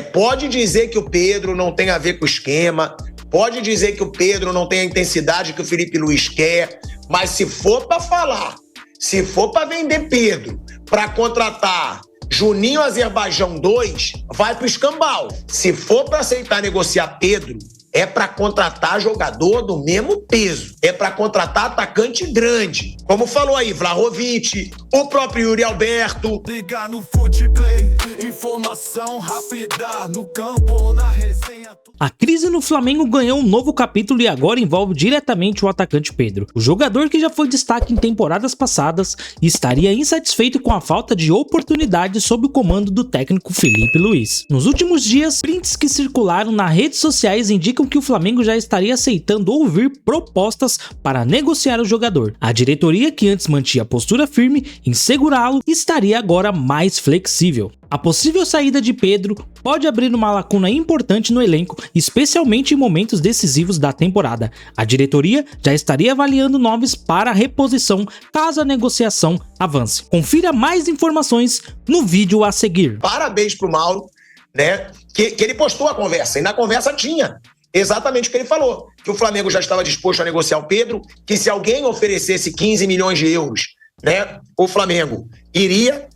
Pode dizer que o Pedro não tem a ver com o esquema, pode dizer que o Pedro não tem a intensidade que o Felipe Luiz quer, mas se for para falar, se for para vender Pedro, para contratar Juninho Azerbaijão 2, vai pro escambau. Se for para aceitar negociar Pedro, é para contratar jogador do mesmo peso. É para contratar atacante grande. Como falou aí, Vlahovic, o próprio Yuri Alberto. Liga no Footplay, informação rápida no campo, na resenha. A crise no Flamengo ganhou um novo capítulo e agora envolve diretamente o atacante Pedro. O jogador que já foi destaque em temporadas passadas estaria insatisfeito com a falta de oportunidades sob o comando do técnico Felipe Luiz. Nos últimos dias, prints que circularam nas redes sociais indicam que o Flamengo já estaria aceitando ouvir propostas para negociar o jogador. A diretoria, que antes mantinha postura firme em segurá-lo, estaria agora mais flexível. A possível saída de Pedro pode abrir uma lacuna importante no elenco, especialmente em momentos decisivos da temporada. A diretoria já estaria avaliando nomes para a reposição caso a negociação avance. Confira mais informações no vídeo a seguir. Parabéns pro Mauro, né? Que ele postou a conversa, e na conversa tinha exatamente o que ele falou, que o Flamengo já estava disposto a negociar o Pedro, que se alguém oferecesse 15 milhões de euros, né, o Flamengo iria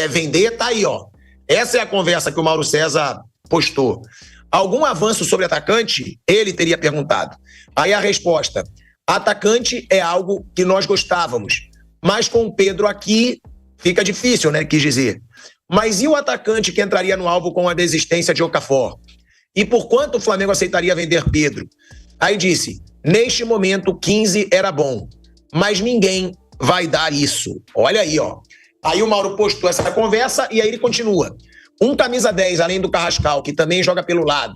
vender, tá aí, ó. Essa é a conversa que o Mauro César postou. Algum avanço sobre atacante? Ele teria perguntado. Aí a resposta: atacante é algo que nós gostávamos, mas com o Pedro aqui fica difícil, né? Quis dizer. Mas e o atacante que entraria no alvo com a desistência de Okafor? E por quanto o Flamengo aceitaria vender Pedro? Aí disse: neste momento 15 era bom, mas ninguém vai dar isso. Olha aí, ó. Aí o Mauro postou essa conversa e aí ele continua. Um camisa 10, além do Carrascal, que também joga pelo lado,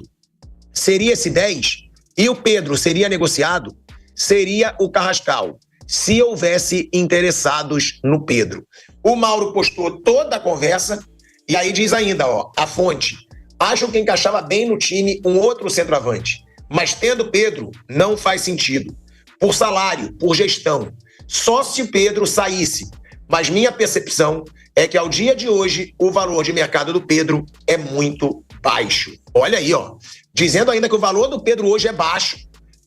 seria esse 10? E o Pedro seria negociado? Seria o Carrascal, se houvesse interessados no Pedro. O Mauro postou toda a conversa e aí diz ainda, ó, a fonte: acho que encaixava bem no time um outro centroavante, mas tendo Pedro não faz sentido. Por salário, por gestão, só se Pedro saísse. Mas minha percepção é que ao dia de hoje o valor de mercado do Pedro é muito baixo. Olha aí, ó. Dizendo ainda que o valor do Pedro hoje é baixo,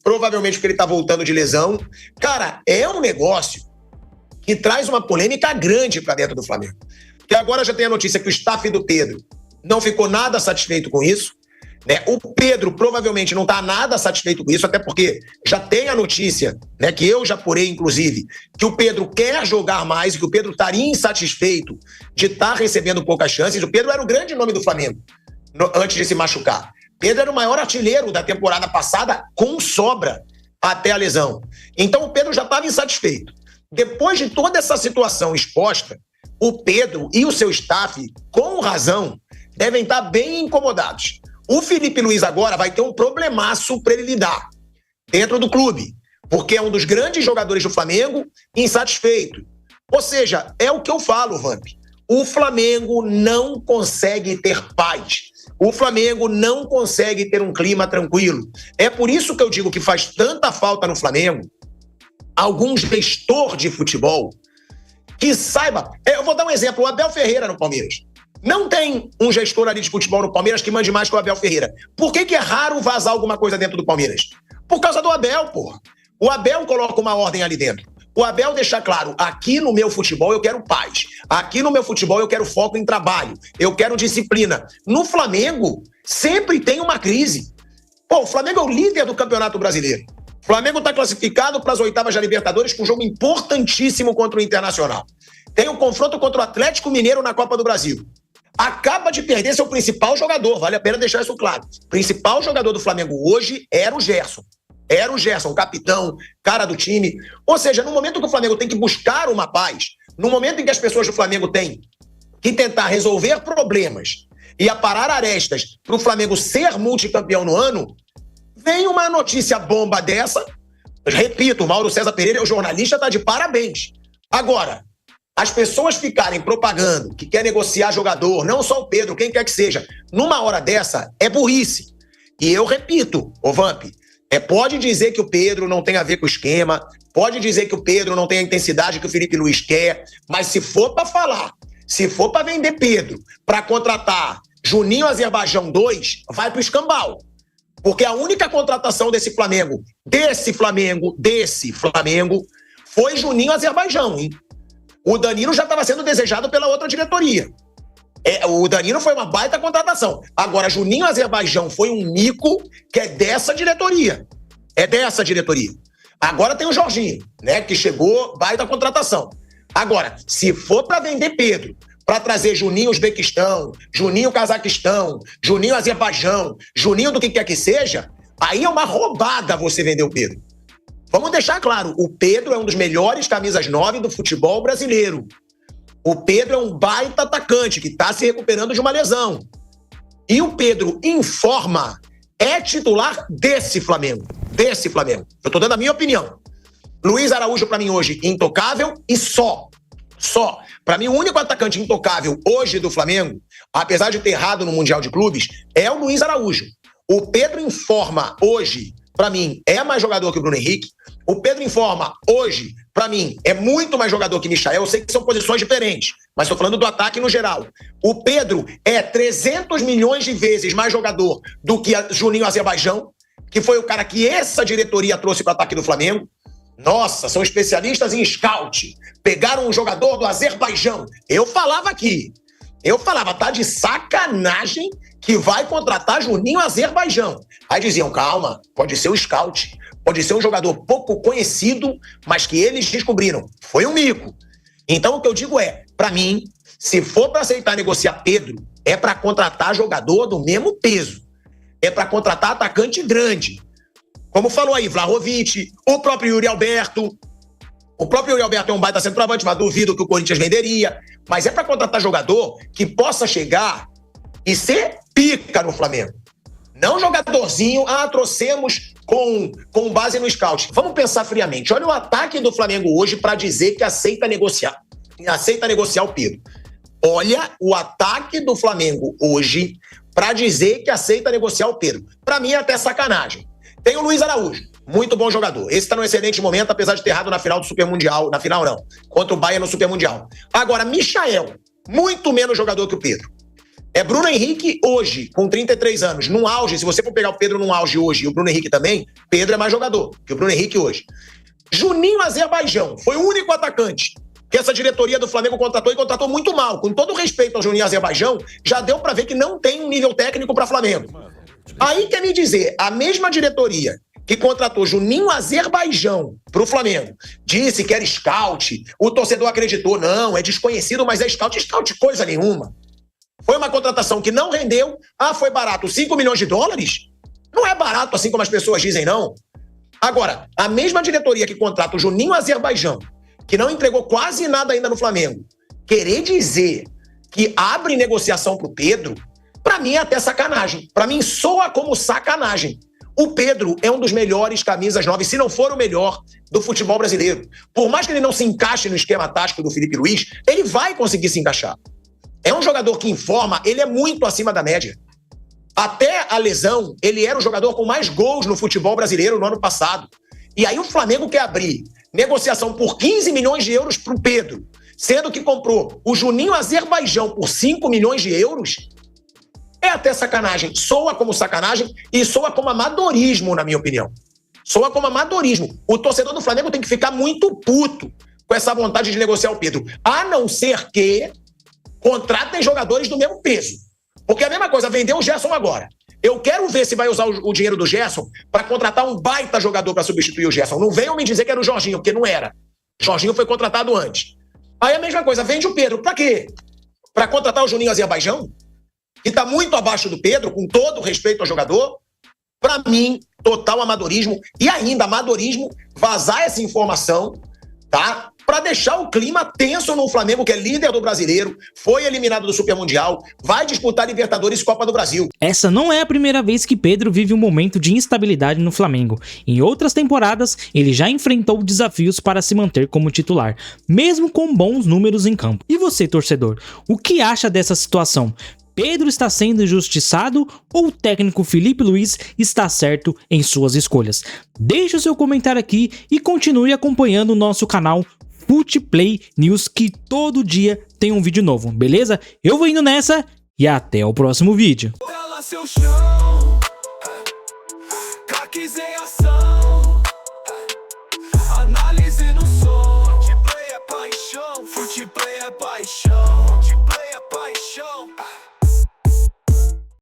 provavelmente porque ele tá voltando de lesão. Cara, é um negócio que traz uma polêmica grande para dentro do Flamengo. Porque agora já tem a notícia que o staff do Pedro não ficou nada satisfeito com isso, né? O Pedro provavelmente não está nada satisfeito com isso, até porque já tem a notícia, né, que eu já apurei, inclusive, que o Pedro quer jogar mais e que o Pedro estaria insatisfeito de estar recebendo poucas chances. O Pedro era o grande nome do Flamengo antes de se machucar. Pedro era o maior artilheiro da temporada passada com sobra até a lesão. Então o Pedro já estava insatisfeito. Depois de toda essa situação exposta, o Pedro e o seu staff, com razão, devem estar bem incomodados. O Felipe Luiz agora vai ter um problemaço para ele lidar dentro do clube, porque é um dos grandes jogadores do Flamengo insatisfeito. Ou seja, é o que eu falo, Vamp. O Flamengo não consegue ter paz. O Flamengo não consegue ter um clima tranquilo. É por isso que eu digo que faz tanta falta no Flamengo algum gestor de futebol que saiba. Eu vou dar um exemplo, o Abel Ferreira no Palmeiras. Não tem um gestor ali de futebol no Palmeiras que mande mais que o Abel Ferreira. Por que é raro vazar alguma coisa dentro do Palmeiras? Por causa do Abel, porra. O Abel coloca uma ordem ali dentro. O Abel deixa claro: aqui no meu futebol eu quero paz. Aqui no meu futebol eu quero foco em trabalho. Eu quero disciplina. No Flamengo, sempre tem uma crise. Pô, o Flamengo é o líder do Campeonato Brasileiro. O Flamengo está classificado para as oitavas da Libertadores com um jogo importantíssimo contra o Internacional. Tem um confronto contra o Atlético Mineiro na Copa do Brasil. Acaba de perder seu principal jogador, vale a pena deixar isso claro. O principal jogador do Flamengo hoje era o Gerson. Era o Gerson, capitão, cara do time. Ou seja, no momento que o Flamengo tem que buscar uma paz, no momento em que as pessoas do Flamengo têm que tentar resolver problemas e aparar arestas para o Flamengo ser multicampeão no ano, vem uma notícia bomba dessa. Repito, o Mauro César Pereira, o jornalista, está de parabéns. Agora, as pessoas ficarem propagando que quer negociar jogador, não só o Pedro, quem quer que seja, numa hora dessa, é burrice. E eu repito, ô Vamp, pode dizer que o Pedro não tem a ver com o esquema, pode dizer que o Pedro não tem a intensidade que o Felipe Luiz quer, mas se for para falar, se for para vender Pedro, para contratar Juninho Azerbaijão 2 vai pro escambau. Porque a única contratação desse Flamengo, foi Juninho Azerbaijão, hein? O Danilo já estava sendo desejado pela outra diretoria. O Danilo foi uma baita contratação. Agora, Juninho Azerbaijão foi um mico que é dessa diretoria. Agora tem o Jorginho, né? Que chegou, baita contratação. Agora, se for para vender Pedro, para trazer Juninho Uzbequistão, Juninho Cazaquistão, Juninho Azerbaijão, Juninho do que quer que seja, aí é uma roubada você vender o Pedro. Vamos deixar claro, o Pedro é um dos melhores camisas 9 do futebol brasileiro. O Pedro é um baita atacante que está se recuperando de uma lesão. E o Pedro, em forma, é titular desse Flamengo. Eu estou dando a minha opinião. Luiz Araújo, para mim, hoje, intocável e só. Para mim, o único atacante intocável hoje do Flamengo, apesar de ter errado no Mundial de Clubes, é o Luiz Araújo. O Pedro em forma hoje, para mim, é mais jogador que o Bruno Henrique. O Pedro em forma hoje, para mim, é muito mais jogador que Michael. Eu sei que são posições diferentes, mas estou falando do ataque no geral. O Pedro é 300 milhões de vezes mais jogador do que Juninho Azerbaijão, que foi o cara que essa diretoria trouxe para o ataque do Flamengo. Nossa, são especialistas em scout. Pegaram um jogador do Azerbaijão. Eu falava, tá de sacanagem que vai contratar Juninho Azerbaijão. Aí diziam, calma, pode ser o scout, pode ser um jogador pouco conhecido, mas que eles descobriram. Foi um mico. Então o que eu digo é, pra mim, se for pra aceitar negociar Pedro, é pra contratar jogador do mesmo peso. É pra contratar atacante grande. Como falou aí, Vlahovic, o próprio Yuri Alberto. O próprio Yuri Alberto é um baita centroavante, mas duvido que o Corinthians venderia. Mas é pra contratar jogador que possa chegar e ser pica no Flamengo. Não jogadorzinho, trouxemos com base no scout. Vamos pensar friamente. Olha o ataque do Flamengo hoje para dizer que aceita negociar o Pedro. Olha o ataque do Flamengo hoje para dizer que aceita negociar o Pedro. Para mim é até sacanagem. Tem o Luiz Araújo, muito bom jogador. Esse tá num excelente momento, apesar de ter errado na final do Super Mundial. Na final não, contra o Bayern no Super Mundial. Agora, Michael, muito menos jogador que o Pedro. É Bruno Henrique hoje, com 33 anos, num auge. Se você for pegar o Pedro num auge hoje e o Bruno Henrique também, Pedro é mais jogador que o Bruno Henrique hoje. Juninho Azerbaijão foi o único atacante que essa diretoria do Flamengo contratou e contratou muito mal. Com todo respeito ao Juninho Azerbaijão, já deu pra ver que não tem um nível técnico pra Flamengo. Aí quer me dizer, a mesma diretoria que contratou Juninho Azerbaijão pro Flamengo, disse que era scout, o torcedor acreditou, não, é desconhecido, mas é scout coisa nenhuma. Foi uma contratação que não rendeu. Foi barato, 5 milhões de dólares? Não é barato assim como as pessoas dizem, não. Agora, a mesma diretoria que contrata o Juninho Azerbaijão, que não entregou quase nada ainda no Flamengo, querer dizer que abre negociação pro Pedro, pra mim é até sacanagem. Pra mim soa como sacanagem. O Pedro é um dos melhores camisas 9, se não for o melhor, do futebol brasileiro. Por mais que ele não se encaixe no esquema tático do Felipe Luiz, ele vai conseguir se encaixar. É um jogador que, em forma, ele é muito acima da média. Até a lesão, ele era o jogador com mais gols no futebol brasileiro no ano passado. E aí o Flamengo quer abrir negociação por 15 milhões de euros pro Pedro, sendo que comprou o Juninho Azerbaijão por 5 milhões de euros. É até sacanagem. Soa como sacanagem e soa como amadorismo, na minha opinião. Soa como amadorismo. O torcedor do Flamengo tem que ficar muito puto com essa vontade de negociar o Pedro. A não ser que contratem jogadores do mesmo peso. Porque é a mesma coisa, vender o Gerson agora. Eu quero ver se vai usar o dinheiro do Gerson para contratar um baita jogador para substituir o Gerson. Não venham me dizer que era o Jorginho, porque não era. Jorginho foi contratado antes. Aí a mesma coisa, vende o Pedro. Para quê? Para contratar o Juninho Azerbaijão? Que está muito abaixo do Pedro, com todo respeito ao jogador? Para mim, total amadorismo. E ainda, amadorismo, vazar essa informação, tá? Para deixar o clima tenso no Flamengo, que é líder do Brasileiro, foi eliminado do Super Mundial, vai disputar Libertadores e Copa do Brasil. Essa não é a primeira vez que Pedro vive um momento de instabilidade no Flamengo. Em outras temporadas, ele já enfrentou desafios para se manter como titular, mesmo com bons números em campo. E você, torcedor, o que acha dessa situação? Pedro está sendo injustiçado ou o técnico Felipe Luiz está certo em suas escolhas? Deixe o seu comentário aqui e continue acompanhando o nosso canal Futeplay News, que todo dia tem um vídeo novo, beleza? Eu vou indo nessa e até o próximo vídeo. Ela seu chão, craques em ação.